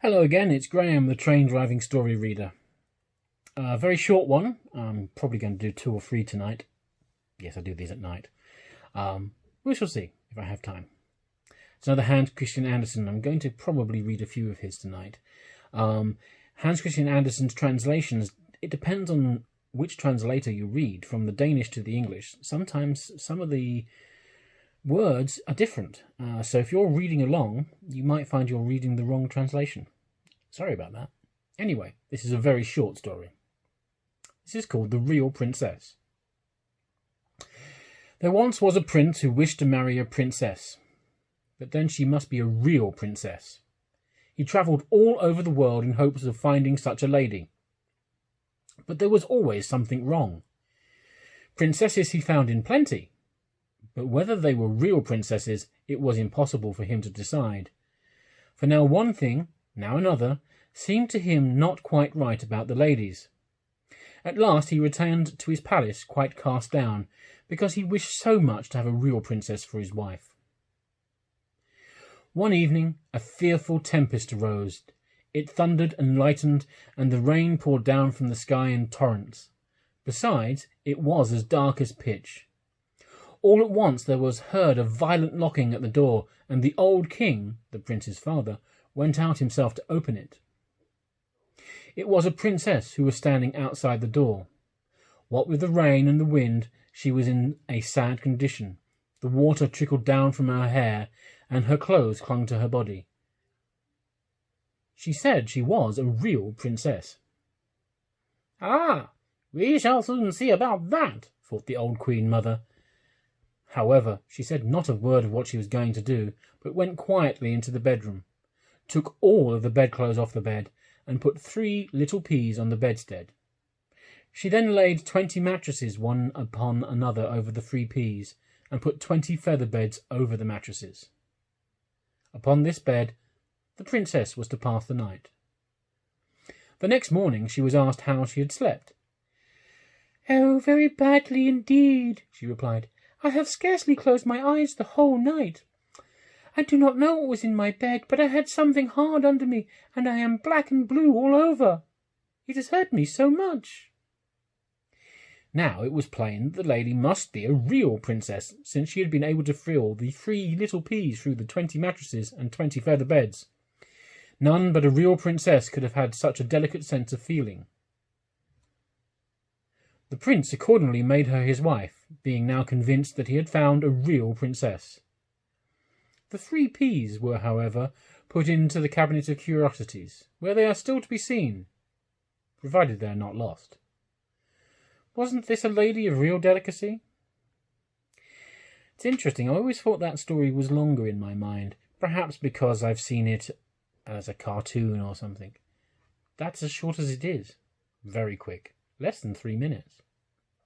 Hello again, it's Graham, the train driving story reader. A very short one. I'm probably going to do 2 or 3 tonight. Yes, I do these at night. We shall see if I have time. It's another Hans Christian Andersen. I'm going to probably read a few of his tonight. Hans Christian Andersen's translations, it depends on which translator you read, from the Danish to the English. Sometimes some of the words are different. So if you're reading along, you might find you're reading the wrong translation. Sorry about that. Anyway, this is a very short story. This is called The Real Princess. There once was a prince who wished to marry a princess, but then she must be a real princess. He travelled all over the world in hopes of finding such a lady. But there was always something wrong. Princesses he found in plenty, but whether they were real princesses, it was impossible for him to decide. For now one thing, now another, seemed to him not quite right about the ladies. At last he returned to his palace quite cast down, because he wished so much to have a real princess for his wife. One evening a fearful tempest arose. It thundered and lightened, and the rain poured down from the sky in torrents. Besides, it was as dark as pitch. All at once there was heard a violent knocking at the door, and the old king, the prince's father, went out himself to open it. It was a princess who was standing outside the door. What with the rain and the wind, she was in a sad condition. The water trickled down from her hair, and her clothes clung to her body. She said she was a real princess. "Ah, we shall soon see about that," thought the old queen mother. However, she said not a word of what she was going to do, but went quietly into the bedroom, took all of the bedclothes off the bed, and put 3 little peas on the bedstead. She then laid 20 mattresses one upon another over the 3 peas, and put 20 feather beds over the mattresses. Upon this bed the princess was to pass the night. The next morning she was asked how she had slept. "Oh, very badly indeed," she replied. "I have scarcely closed my eyes the whole night. I do not know what was in my bed, but I had something hard under me, and I am black and blue all over. It has hurt me so much." Now it was plain that the lady must be a real princess, since she had been able to fill the 3 little peas through the 20 mattresses and 20 feather beds. None but a real princess could have had such a delicate sense of feeling. The prince accordingly made her his wife, being now convinced that he had found a real princess. The 3 peas were, however, put into the cabinet of curiosities, where they are still to be seen, provided they are not lost. Wasn't this a lady of real delicacy? It's interesting, I always thought that story was longer in my mind, perhaps because I've seen it as a cartoon or something. That's as short as it is. Very quick. Less than 3 minutes.